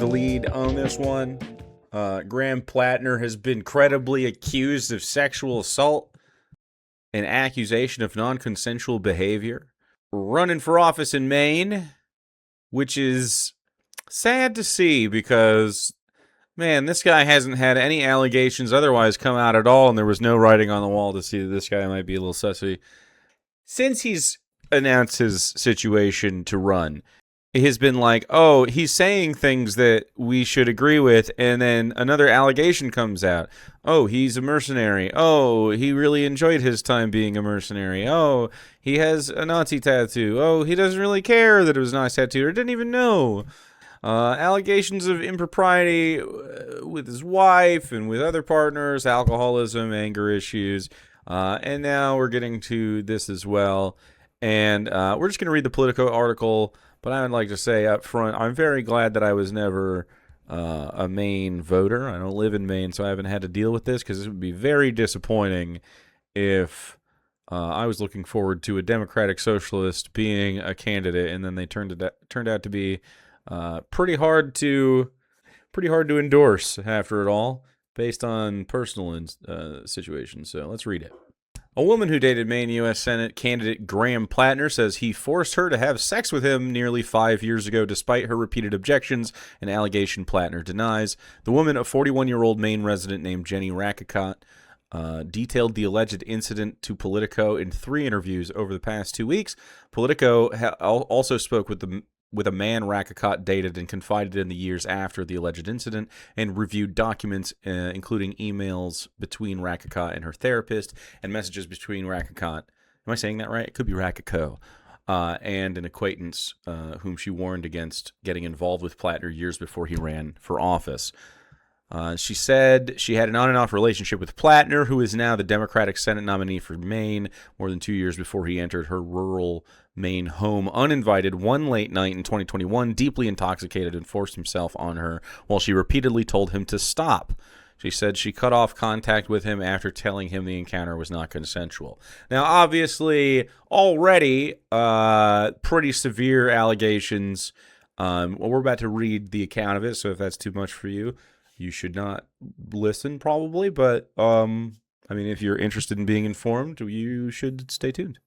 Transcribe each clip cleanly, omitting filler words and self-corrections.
the lead on this one. Graham Platner has been credibly accused of sexual assault and accusation of non-consensual behavior. Running for office in Maine, which is sad to see because, man, this guy hasn't had any allegations otherwise come out at all, and there was no writing on the wall to see that this guy might be a little sussy. Since he's announced his situation to run, it has been like, oh, he's saying things that we should agree with, and then another allegation comes out. Oh, he's a mercenary. Oh, he really enjoyed his time being a mercenary. Oh, he has a Nazi tattoo. Oh, he doesn't really care that it was a Nazi tattoo or didn't even know. Allegations of impropriety with his wife and with other partners, alcoholism, anger issues. And now we're getting to this as well. And we're just going to read the Politico article. But I would like to say up front, I'm very glad that I was never a Maine voter. I don't live in Maine, so I haven't had to deal with this because it would be very disappointing if I was looking forward to a Democratic Socialist being a candidate, and then they turned out to be pretty hard to endorse after it all, based on personal situations. So let's read it. A woman who dated Maine U.S. Senate candidate Graham Platner says he forced her to have sex with him nearly 5 years ago despite her repeated objections, an allegation Platner denies. The woman, a 41-year-old Maine resident named Jenny Rackicott, detailed the alleged incident to Politico in 3 interviews over the past 2 weeks. Politico also spoke with a man Rackicott dated and confided in the years after the alleged incident, and reviewed documents, including emails between Rackicott and her therapist, and messages between Rackicott, am I saying that right? It could be Rackico, and an acquaintance whom she warned against getting involved with Platner years before he ran for office. She said she had an on and off relationship with Platner, who is now the Democratic Senate nominee for Maine, more than 2 years before he entered her rural Maine home uninvited one late night in 2021, deeply intoxicated, and forced himself on her while she repeatedly told him to stop. She said she cut off contact with him after telling him the encounter was not consensual. Now, obviously, already pretty severe allegations. Well, we're about to read the account of it, so if that's too much for you, you should not listen, probably. But, I mean, if you're interested in being informed, you should stay tuned.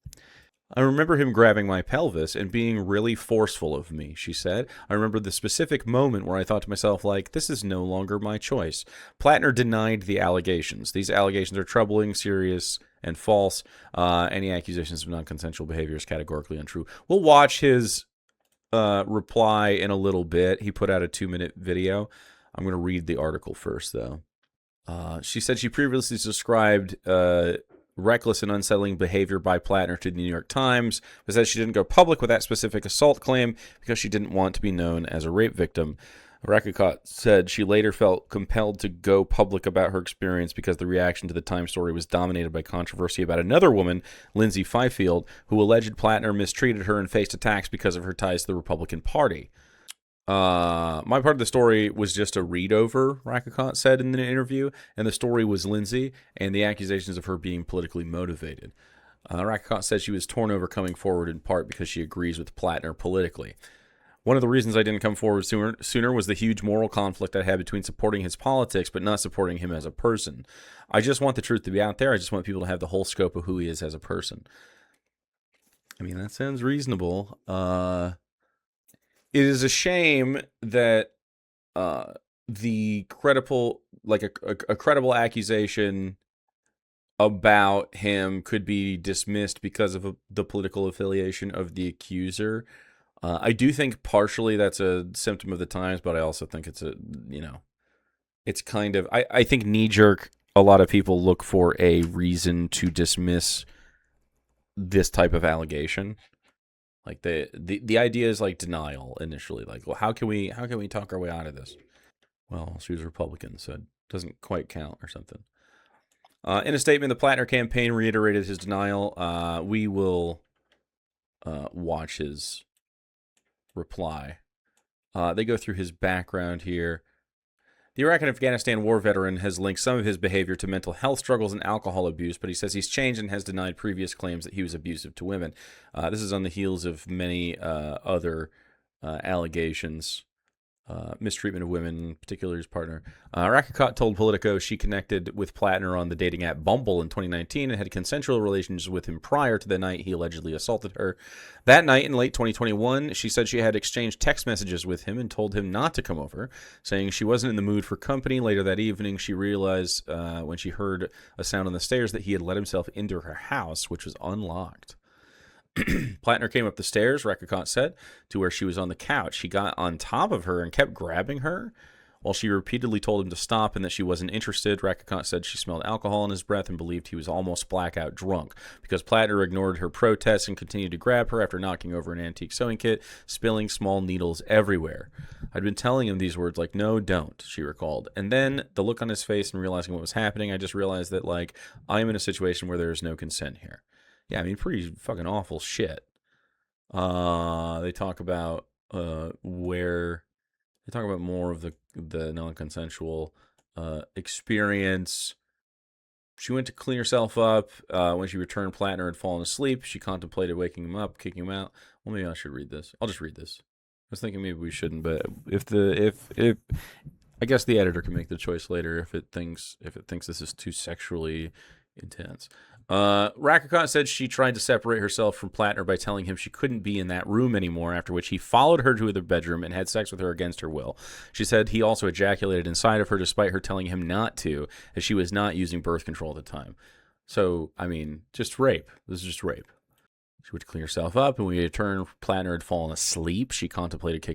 I remember him grabbing my pelvis and being really forceful of me, she said. I remember the specific moment where I thought to myself, like, this is no longer my choice. Platner denied the allegations. These allegations are troubling, serious, and false. Any accusations of non-consensual behavior is categorically untrue. We'll watch his reply in a little bit. He put out a 2-minute video. I'm going to read the article first, though. She said she previously described reckless and unsettling behavior by Platner to the New York Times, but said she didn't go public with that specific assault claim because she didn't want to be known as a rape victim. Rackicott said she later felt compelled to go public about her experience because the reaction to the Times story was dominated by controversy about another woman, Lindsay Fifield, who alleged Platner mistreated her and faced attacks because of her ties to the Republican Party. My part of the story was just a read over, Rackicott said in the interview, and the story was Lindsay and the accusations of her being politically motivated. Rackicott said she was torn over coming forward in part because she agrees with Platner politically. One of the reasons I didn't come forward sooner was the huge moral conflict I had between supporting his politics but not supporting him as a person. I just want the truth to be out there. I just want people to have the whole scope of who he is as a person. I mean, that sounds reasonable. It is a shame that the credible, like a credible accusation about him could be dismissed because of the political affiliation of the accuser. I do think partially that's a symptom of the times, but I also think it's it's kind of, I think knee-jerk, a lot of people look for a reason to dismiss this type of allegation. Like the idea is like denial initially. Like, well, how can we talk our way out of this? Well, she was Republican, so it doesn't quite count or something. In a statement, the Platner campaign reiterated his denial. We will watch his reply. They go through his background here. The Iraq and Afghanistan war veteran has linked some of his behavior to mental health struggles and alcohol abuse, but he says he's changed and has denied previous claims that he was abusive to women. This is on the heels of many other allegations mistreatment of women, particularly his partner. Rakicot told Politico she connected with Platner on the dating app Bumble in 2019 and had consensual relations with him prior to the night he allegedly assaulted her. That night in late 2021, she said she had exchanged text messages with him and told him not to come over, saying she wasn't in the mood for company. Later that evening, she realized when she heard a sound on the stairs that he had let himself into her house, which was unlocked. Platner came up the stairs, Rakicot said, to where she was on the couch. He got on top of her and kept grabbing her while she repeatedly told him to stop and that she wasn't interested. Rakicot said she smelled alcohol in his breath and believed he was almost blackout drunk because Platner ignored her protests and continued to grab her after knocking over an antique sewing kit, spilling small needles everywhere. I'd been telling him these words like, no, don't, she recalled. And then the look on his face and realizing what was happening, I just realized that, like, I'm in a situation where there is no consent here. Yeah, I mean, pretty fucking awful shit. They talk about where they talk about more of the non-consensual experience. She went to clean herself up. When she returned, Platner had fallen asleep. She contemplated waking him up, kicking him out. Well, maybe I should read this. I'll just read this. I was thinking maybe we shouldn't, but if I guess the editor can make the choice later if it thinks this is too sexually intense. Rakicot said she tried to separate herself from Platner by telling him she couldn't be in that room anymore, after which he followed her to the bedroom and had sex with her against her will. She said he also ejaculated inside of her despite her telling him not to, as she was not using birth control at the time. So, I mean, just rape. This is just rape. She would clean herself up, and when we returned, Platner had fallen asleep. She contemplated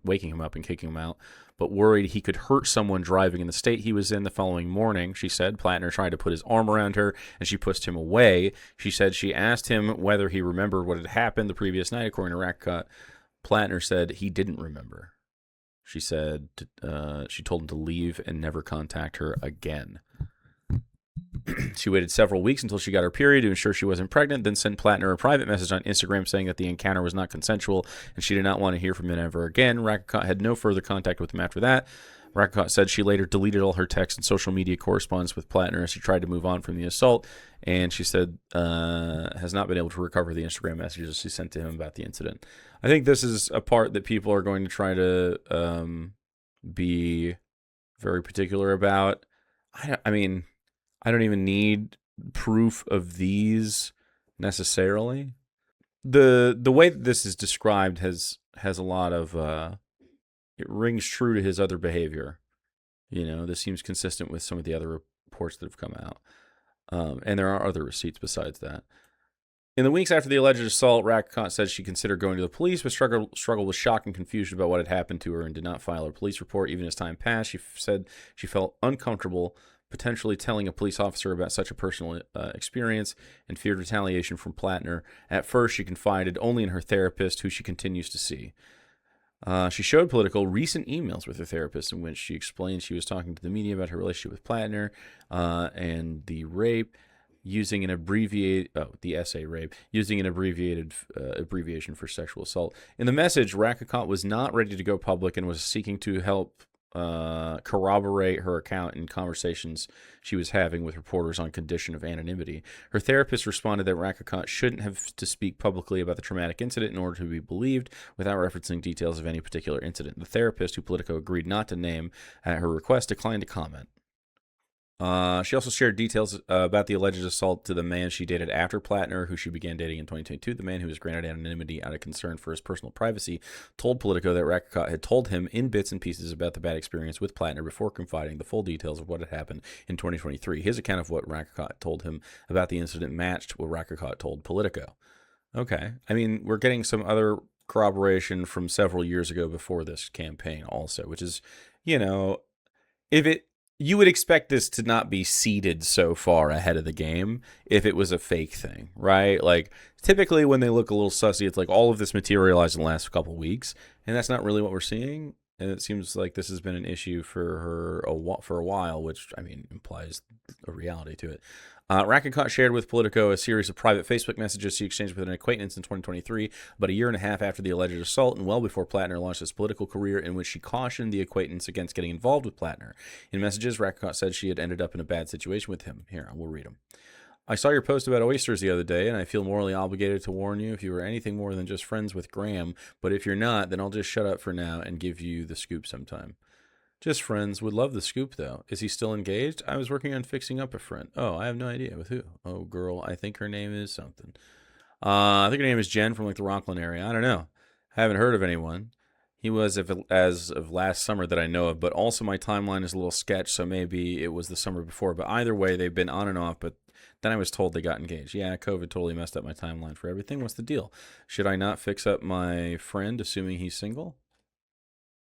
waking him up and kicking him out, but worried he could hurt someone driving in the state he was in. The following morning, she said, Platner tried to put his arm around her, and she pushed him away. She said she asked him whether he remembered what had happened the previous night. According to Rakicot, Platner said he didn't remember. She said she told him to leave and never contact her again. She waited several weeks until she got her period to ensure she wasn't pregnant, then sent Platner a private message on Instagram saying that the encounter was not consensual and she did not want to hear from him ever again. Rakicot had no further contact with him after that. Rakicot said she later deleted all her text and social media correspondence with Platner as she tried to move on from the assault, and she said has not been able to recover the Instagram messages she sent to him about the incident. I think this is a part that people are going to try to be very particular about. I mean, I don't even need proof of these necessarily. The way that this is described has a lot of it rings true to his other behavior. You know, this seems consistent with some of the other reports that have come out. And there are other receipts besides that. In the weeks after the alleged assault, Rakicot said she considered going to the police, but struggled with shock and confusion about what had happened to her and did not file a police report. Even as time passed, she said she felt uncomfortable potentially telling a police officer about such a personal experience and feared retaliation from Platner. At first, she confided only in her therapist, who she continues to see. She showed Politico recent emails with her therapist in which she explained she was talking to the media about her relationship with Platner and the rape, using an abbreviated abbreviation for sexual assault. In the message, Rakicot was not ready to go public and was seeking to help corroborate her account in conversations she was having with reporters on condition of anonymity. Her therapist responded that Rakicot shouldn't have to speak publicly about the traumatic incident in order to be believed without referencing details of any particular incident. The therapist, who Politico agreed not to name at her request, declined to comment. She also shared details about the alleged assault to the man she dated after Platner, who she began dating in 2022. The man, who was granted anonymity out of concern for his personal privacy, told Politico that Rakicot had told him in bits and pieces about the bad experience with Platner before confiding the full details of what had happened in 2023. His account of what Rakicot told him about the incident matched what Rakicot told Politico. Okay. I mean, we're getting some other corroboration from several years ago before this campaign also, which is, you know, you would expect this to not be seeded so far ahead of the game if it was a fake thing, right? Like, typically when they look a little sussy, it's like all of this materialized in the last couple of weeks, and that's not really what we're seeing. And it seems like this has been an issue for her for a while, which, I mean, implies a reality to it. Rakicot shared with Politico a series of private Facebook messages she exchanged with an acquaintance in 2023, about a year and a half after the alleged assault and well before Platner launched his political career, in which she cautioned the acquaintance against getting involved with Platner. In messages, Rakicot said she had ended up in a bad situation with him. Here, I will read them. I saw your post about oysters the other day, and I feel morally obligated to warn you if you were anything more than just friends with Graham. But if you're not, then I'll just shut up for now and give you the scoop sometime. Just friends. Would love the scoop, though. Is he still engaged? I was working on fixing up a friend. Oh, I have no idea. With who? Oh, girl. I think her name is something. I think her name is Jen from like the Rockland area. I don't know. Haven't heard of anyone. He was as of last summer that I know of, but also my timeline is a little sketch, so maybe it was the summer before. But either way, they've been on and off. But then I was told they got engaged. Yeah, COVID totally messed up my timeline for everything. What's the deal? Should I not fix up my friend, assuming he's single?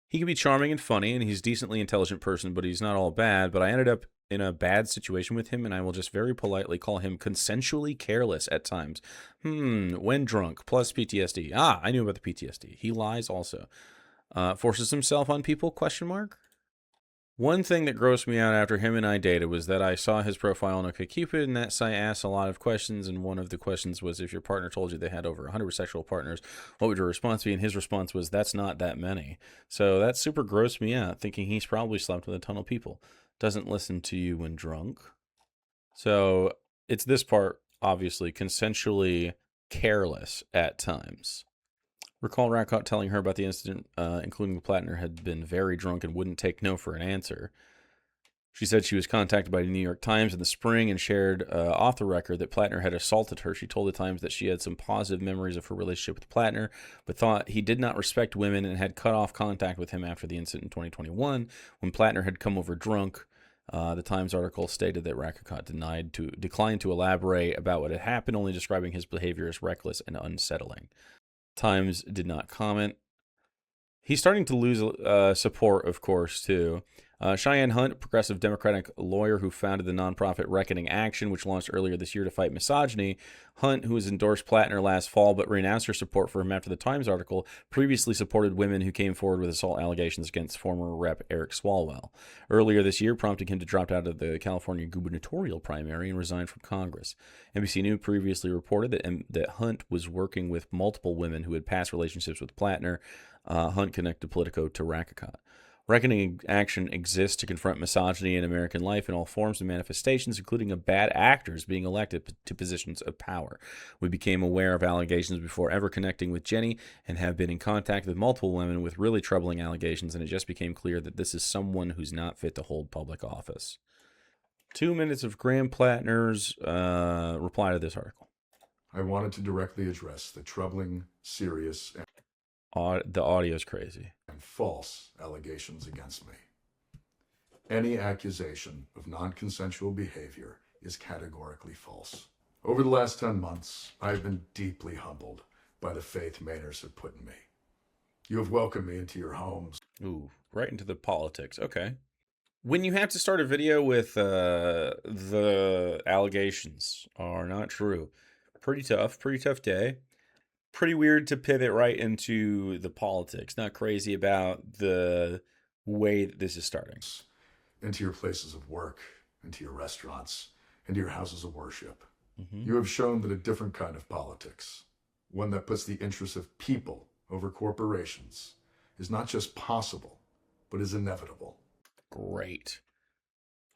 He can be charming and funny, and he's a decently intelligent person, but he's not all bad. But I ended up in a bad situation with him, and I will just very politely call him consensually careless at times. When drunk, plus PTSD. Ah, I knew about the PTSD. He lies also. Forces himself on people, question mark? One thing that grossed me out after him and I dated was that I saw his profile on OkCupid, and that site asked a lot of questions, and one of the questions was if your partner told you they had over 100 sexual partners, what would your response be? And his response was, that's not that many. So that super grossed me out, thinking he's probably slept with a ton of people. Doesn't listen to you when drunk. So it's this part, obviously, consensually careless at times. Recall Rackott telling her about the incident, including the Platner had been very drunk and wouldn't take no for an answer. She said she was contacted by the New York Times in the spring and shared off the record that Platner had assaulted her. She told the Times that she had some positive memories of her relationship with Platner, but thought he did not respect women and had cut off contact with him after the incident in 2021 when Platner had come over drunk. The Times article stated that Rackott declined to elaborate about what had happened, only describing his behavior as reckless and unsettling. Times did not comment. He's starting to lose support, of course, too. Cheyenne Hunt, a progressive Democratic lawyer who founded the nonprofit Reckoning Action, which launched earlier this year to fight misogyny. Hunt, who has endorsed Platner last fall but renounced her support for him after the Times article, previously supported women who came forward with assault allegations against former Rep. Eric Swalwell. Earlier this year, prompting him to drop out of the California gubernatorial primary and resign from Congress. NBC News previously reported that Hunt was working with multiple women who had past relationships with Platner. Hunt connected Politico to Rackott. Reckoning Action exists to confront misogyny in American life in all forms and manifestations, including of bad actors being elected to positions of power. We became aware of allegations before ever connecting with Jenny and have been in contact with multiple women with really troubling allegations, and it just became clear that this is someone who's not fit to hold public office. 2 minutes of Graham Platner's reply to this article. I wanted to directly address the troubling, serious, The audio is crazy. and false allegations against me. Any accusation of non-consensual behavior is categorically false. Over the last 10 months, I have been deeply humbled by the faith Mainers have put in me. You have welcomed me into your homes. Ooh, right into the politics. Okay. When you have to start a video with the allegations are not true, pretty tough day. Pretty weird to pivot right into the politics. Not crazy about the way that this is starting. Into your places of work, into your restaurants, into your houses of worship. Mm-hmm. You have shown that a different kind of politics, one that puts the interests of people over corporations, is not just possible, but is inevitable. Great.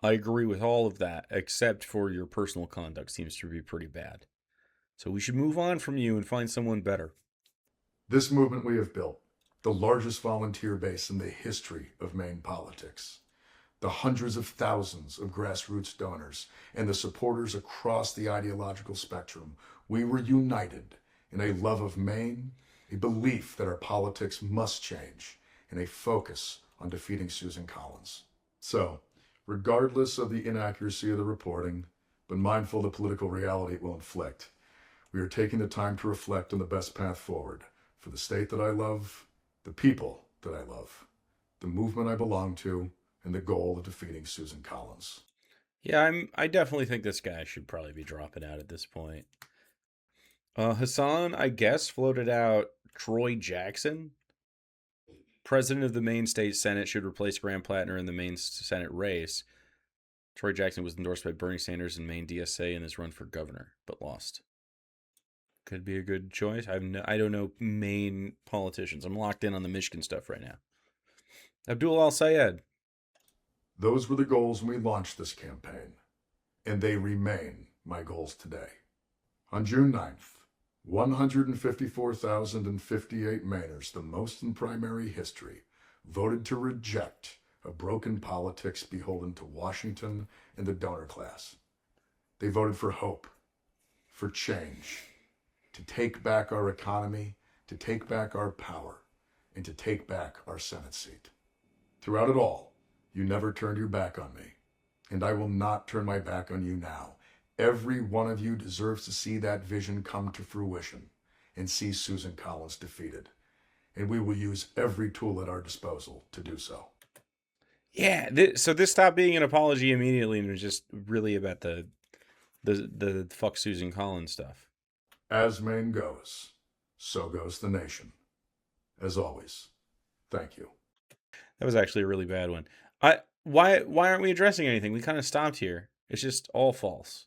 I agree with all of that, except for your personal conduct seems to be pretty bad. So we should move on from you and find someone better. This movement we have built, the largest volunteer base in the history of Maine politics, the hundreds of thousands of grassroots donors, and the supporters across the ideological spectrum, we were united in a love of Maine, a belief that our politics must change, and a focus on defeating Susan Collins. So, regardless of the inaccuracy of the reporting, but mindful of the political reality it will inflict, we are taking the time to reflect on the best path forward for the state that I love, the people that I love, the movement I belong to, and the goal of defeating Susan Collins. Yeah, I definitely think this guy should probably be dropping out at this point. Hassan, I guess, floated out Troy Jackson. President of the Maine State Senate should replace Graham Platner in the Maine Senate race. Troy Jackson was endorsed by Bernie Sanders and Maine DSA in his run for governor, but lost. Could be a good choice. I don't know Maine politicians. I'm locked in on the Michigan stuff right now. Abdul Al-Sayed. Those were the goals when we launched this campaign, and they remain my goals today. On June 9th, 154,058 Mainers, the most in primary history, voted to reject a broken politics beholden to Washington and the donor class. They voted for hope, for change, to take back our economy, to take back our power, and to take back our Senate seat. Throughout it all, you never turned your back on me, and I will not turn my back on you now. Every one of you deserves to see that vision come to fruition and see Susan Collins defeated. And we will use every tool at our disposal to do so. Yeah, so this stopped being an apology immediately and was just really about the fuck Susan Collins stuff. As Maine goes, so goes the nation. As always, thank you. That was actually a really bad one. Why aren't we addressing anything? We kind of stopped here. It's just all false.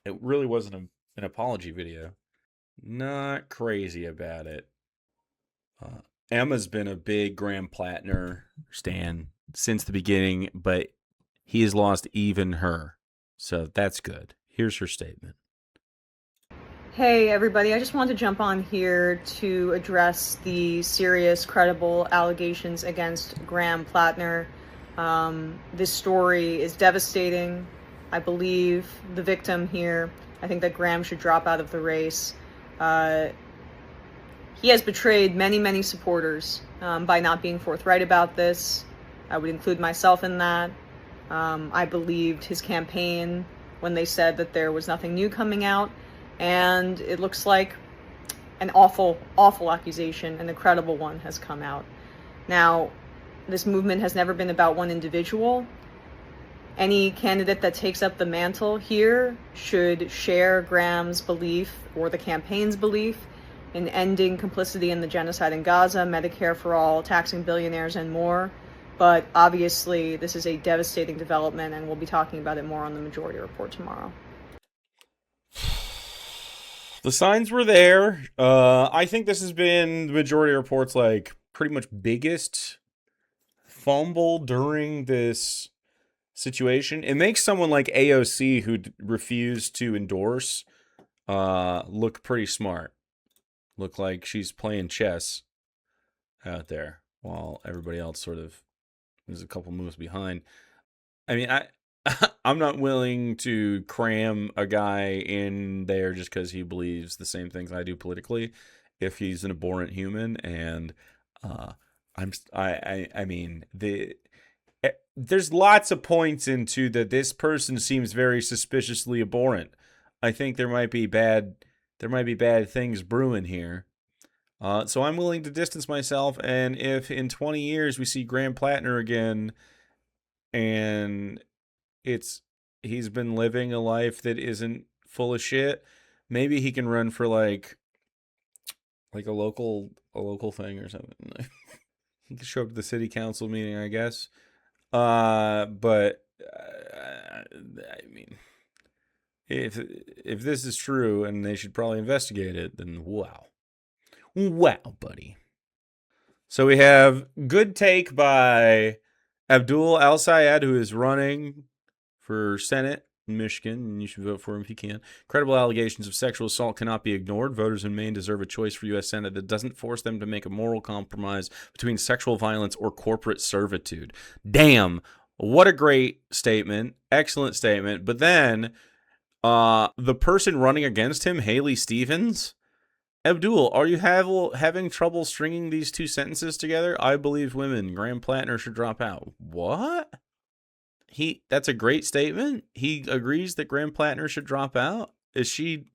It really wasn't an apology video. Not crazy about it. Emma's been a big Graham Platner stan since the beginning, but he has lost even her. So that's good. Here's her statement. Hey everybody, I just wanted to jump on here to address the serious, credible allegations against Graham Platner. This story is devastating. I believe the victim here. I think that Graham should drop out of the race. He has betrayed many, many supporters by not being forthright about this. I would include myself in that. I believed his campaign when they said that there was nothing new coming out. And it looks like an awful, awful accusation, an incredible one, has come out. Now, this movement has never been about one individual. Any candidate that takes up the mantle here should share Graham's belief or the campaign's belief in ending complicity in the genocide in Gaza, Medicare for all, taxing billionaires, and more. But obviously, this is a devastating development, and we'll be talking about it more on the Majority Report tomorrow. The signs were there. I think this has been the Majority Report's like pretty much biggest fumble during this situation. It makes someone like AOC, who refused to endorse, look pretty smart. Look like she's playing chess out there while everybody else sort of is a couple moves behind. I mean, I'm not willing to cram a guy in there just because he believes the same things I do politically, if he's an abhorrent human. And I mean, there's lots of points into that this person seems very suspiciously abhorrent. I think there might be bad things brewing here. So I'm willing to distance myself. And if in 20 years we see Graham Platner again, and he's been living a life that isn't full of shit, maybe he can run for like a local thing or something. He could show up to the city council meeting, I guess. But I mean, if this is true and they should probably investigate it, then wow, buddy. So we have good take by Abdul Al Sayed, who is running for Senate in Michigan, and you should vote for him if you can. Credible allegations of sexual assault cannot be ignored. Voters in Maine deserve a choice for U.S. Senate that doesn't force them to make a moral compromise between sexual violence or corporate servitude. Damn, what a great statement. Excellent statement. But then the person running against him, Haley Stevens. Abdul, are you having trouble stringing these two sentences together? I believe women. Graham Platner should drop out. What? That's a great statement. He agrees that Graham Platner should drop out. Is she?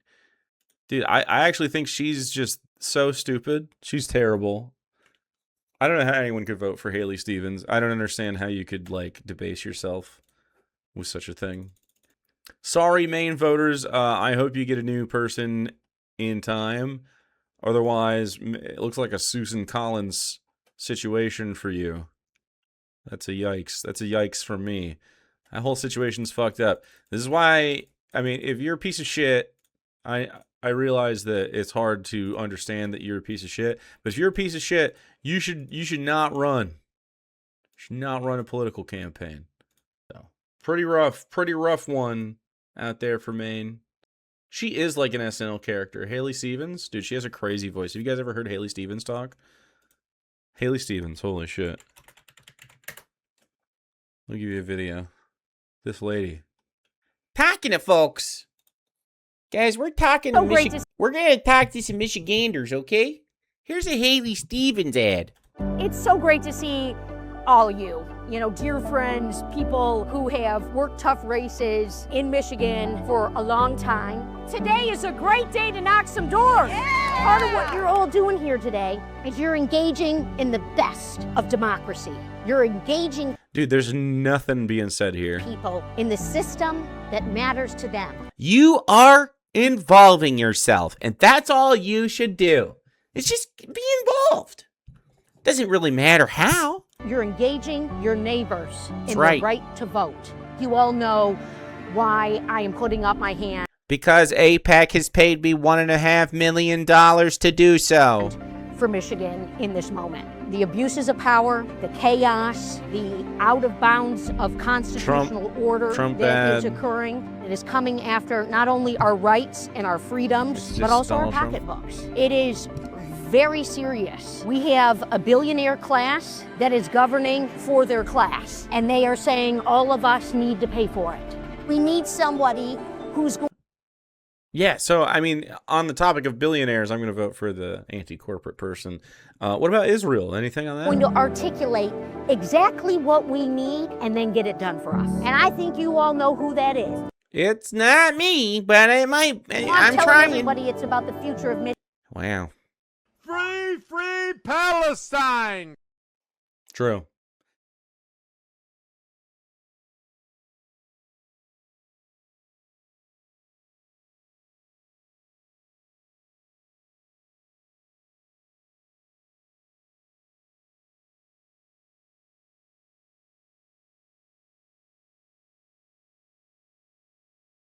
Dude, I actually think she's just so stupid. She's terrible. I don't know how anyone could vote for Haley Stevens. I don't understand how you could like debase yourself with such a thing. Sorry, Maine voters. I hope you get a new person in time. Otherwise, it looks like a Susan Collins situation for you. That's a yikes. That's a yikes for me. That whole situation's fucked up. This is why, I mean, if you're a piece of shit, I realize that it's hard to understand that you're a piece of shit. But if you're a piece of shit, you should not run. You should not run a political campaign. So pretty rough one out there for Maine. She is like an SNL character. Haley Stevens? Dude, she has a crazy voice. Have you guys ever heard Haley Stevens talk? Haley Stevens, holy shit. I'll give you a video. This lady. Talking to folks. Guys, we're talking to Michigan. We're going to talk to some Michiganders, okay? Here's a Haley Stevens ad. It's so great to see all of you, dear friends, people who have worked tough races in Michigan for a long time. Today is a great day to knock some doors. Yeah! Part of what you're all doing here today is you're engaging in the best of democracy. You're engaging Dude, there's nothing being said here. People in the system that matters to them. You are involving yourself, and that's all you should do. It's just be involved. Doesn't really matter how. You're engaging your neighbors in the right to vote. You all know why I am putting up my hand. Because AIPAC has paid me $1.5 million to do so. For Michigan in this moment. The abuses of power, the chaos, the out of bounds of constitutional order that is occurring. It is coming after not only our rights and our freedoms, but also our pocketbooks. It is very serious. We have a billionaire class that is governing for their class, and they are saying all of us need to pay for it. We need somebody who's going. Yeah, so, I mean, on the topic of billionaires, I'm going to vote for the anti-corporate person. What about Israel? Anything on that? Going to articulate exactly what we need and then get it done for us. And I think you all know who that is. It's not me, but it might. I'm trying. Everybody, it's about the future of Michigan. Wow. Free Palestine! True.